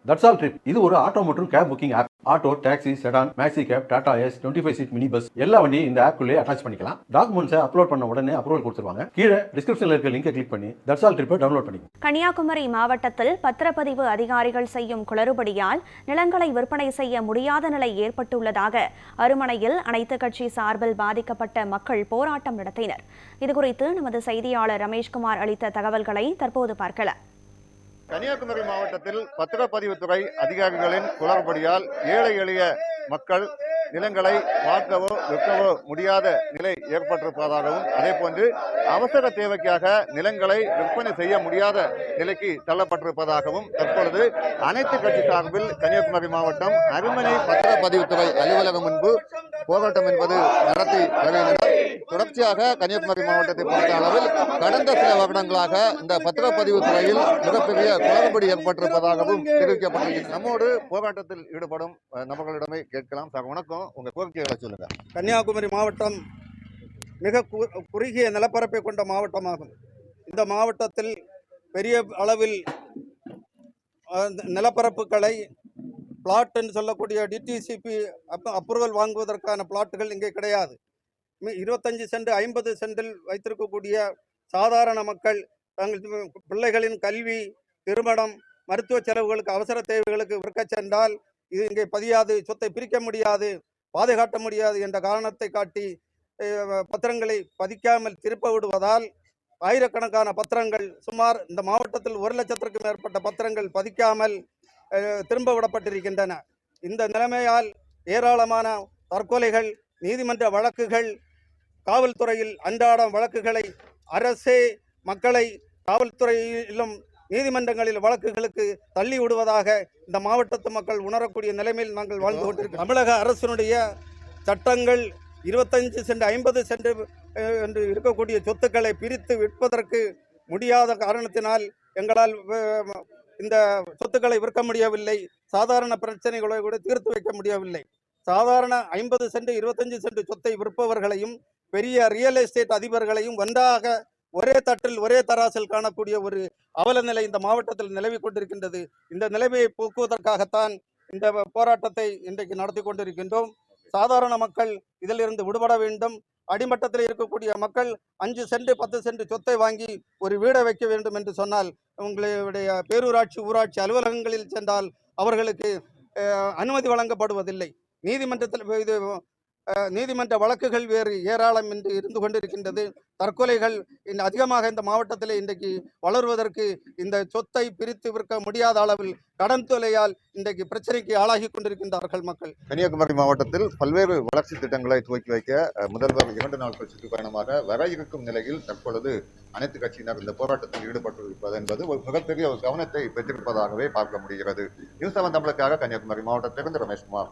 That's all trip இது ஒரு auto மற்றும் cab booking app. Auto, taxi, sedan, maxi cab, Tata Ace, 25 seat mini bus எல்லா வண்டியும் இந்த ஆப்குள்ளே அட்டாச் பண்ணிக்கலாம். டாக்குமெண்ட்ஸை அப்லோட் பண்ண உடனே அப்ரூவல் கொடுத்துருவாங்க. கீழே டிஸ்கிரிப்ஷன்ல இருக்க லிங்கை கிளிக் பண்ணி தட்ஸ் ஆல் ட்ரிப்பை டவுன்லோட் பண்ணிக்கலாம். கன்னியாகுமரி மாவட்டத்தில் பத்திரப்பதிவு அதிகாரிகள் செய்யும் குளறுபடியால் நிலங்களை விற்பனை செய்ய முடியாத நிலை ஏற்பட்டுள்ளதாக அருமனையில் அனைத்து கட்சி சார்பில் பாதிக்கப்பட்ட மக்கள் போராட்டம் நடத்தினர். இதுகுறித்து நமது செய்தியாளர் ரமேஷ்குமார் அளித்த தகவல்களை தற்போது பார்க்கலாம். கன்னியாகுமரி மாவட்டத்தில் பத்திரப்பதிவுத்துறை அதிகாரிகளின் குளறுபடியால் ஏழை எளிய மக்கள் நிலங்களை வாங்கவோ விற்கவோ முடியாத நிலை ஏற்பட்டிருப்பதாகவும் அதே போன்று அவசர தேவைக்காக நிலங்களை விற்பனை செய்ய முடியாத நிலைக்கு தள்ளப்பட்டிருப்பதாகவும் தற்பொழுது அனைத்து கட்சி சார்பில் கன்னியாகுமரி மாவட்டம் அருமனை பத்திரப்பதிவுத்துறை அலுவலகம் முன்பு போராட்டம் என்பது நடத்தி வருகின்றனர். தொடர்ச்சியாக கன்னியாகுமரி மாவட்டத்தை பொறுத்த அளவில் கடந்த சில வருடங்களாக இந்த பத்திரப்பதிவு துறையில் மிகப்பெரிய குளறுபடி ஏற்பட்டிருப்பதாகவும் தெரிவிக்கப்பட்டிருக்கிறது. நம்மோடு போராட்டத்தில் ஈடுபடும் நபர்களிடமே கேட்கலாம். சார் வணக்கம், உங்க கோரிக்கைகளை சொல்லுங்க. கன்னியாகுமரி மாவட்டம் மிக குறுகிய நிலப்பரப்பை கொண்ட மாவட்டமாகும். இந்த மாவட்டத்தில் பெரிய அளவில் நிலப்பரப்புகளை பிளாட் என்று சொல்லக்கூடிய டிடிசிபி அப்ரூவல் வாங்குவதற்கான பிளாட்டுகள் இங்கே கிடையாது. 25 சென்ட் 50 சென்டில் வைத்திருக்கக்கூடிய சாதாரண மக்கள் தங்கள் பிள்ளைகளின் கல்வி, திருமணம், மருத்துவ செலவுகளுக்கு, அவசர தேவைகளுக்கு விற்க சென்றால் இது இங்கே பதியாது, சொத்தை பிரிக்க முடியாது, பாதுகாட்ட முடியாது என்ற காரணத்தை காட்டி பத்திரங்களை பதிக்காமல் திருப்ப விடுவதால் ஆயிரக்கணக்கான பத்திரங்கள், சுமார் இந்த மாவட்டத்தில் 1 லட்சத்திற்கும் மேற்பட்ட பத்திரங்கள் பதிக்காமல் திரும்ப விடப்பட்டிருக்கின்றன. இந்த நிலைமையால் ஏராளமான தற்கொலைகள், நீதிமன்ற வழக்குகள், காவல்துறையில் அன்றாடம் வழக்குகளை அரசே மக்களை காவல்துறையிலும் நீதிமன்றங்களில் வழக்குகளுக்கு தள்ளி விடுவதாக இந்த மாவட்டத்து மக்கள் உணரக்கூடிய நிலைமையில் நாங்கள் வாழ்ந்து கொண்டிருக்கிறோம். தமிழக அரசினுடைய சட்டங்கள் 25 சென்ட் 50 சென்ட் என்று இருக்கக்கூடிய சொத்துக்களை பிரித்து விற்பதற்கு முடியாத காரணத்தினால் எங்களால் இந்த சொத்துக்களை விற்க முடியவில்லை. சாதாரண பிரச்சனைகளை கூட தீர்த்து வைக்க முடியவில்லை. சாதாரண 50 சென்ட் 25 சென்ட் சொத்தை விற்பவர்களையும் பெரிய ரியல் எஸ்டேட் அதிபர்களையும் ஒன்றாக ஒரே தட்டில் ஒரே தராசில் காணக்கூடிய ஒரு அவல நிலை இந்த மாவட்டத்தில் நிலவி கொண்டிருக்கின்றது. இந்த நிலைமையை போக்குவதற்காகத்தான் இந்த போராட்டத்தை இன்றைக்கு நடத்தி கொண்டிருக்கின்றோம். சாதாரண மக்கள் இதிலிருந்து விடுபட வேண்டும். அடிமட்டத்தில் இருக்கக்கூடிய மக்கள் 5 சென்ட் 10 சென்ட் சொத்தை வாங்கி ஒரு வீடை வைக்க வேண்டும் என்று சொன்னால் உங்களுடைய பேரூராட்சி, ஊராட்சி அலுவலகங்களில் சென்றால் அவர்களுக்கு அனுமதி வழங்கப்படுவதில்லை. நீதிமன்ற வழக்குகள் வேறு ஏராளம் என்று இருந்து கொண்டிருக்கின்றது. தற்கொலைகள் அதிகமாக இந்த மாவட்டத்தில் இன்றைக்கு வளருவதற்கு இந்த சொத்தை பிரித்து விற்க முடியாத அளவில் கடன் தொல்லையால் இன்றைக்கு பிரச்சனைக்கு ஆளாகி கொண்டிருக்கின்றார்கள் மக்கள். கன்னியாகுமரி மாவட்டத்தில் பல்வேறு வளர்ச்சி திட்டங்களை துவக்கி வைக்க முதல்வர் 2 நாட்கள் சுற்றுப்பயணமாக வர இருக்கும் நிலையில் தற்பொழுது அனைத்து கட்சியினர் இந்த போராட்டத்தில் ஈடுபட்டிருப்பது என்பது ஒரு மிகப்பெரிய கவனத்தை பெற்றிருப்பதாகவே பார்க்க முடிகிறது. நியூஸ் 7 தமிழுக்காக கன்னியாகுமரி மாவட்டத்திலிருந்து ரமேஷ்குமார்.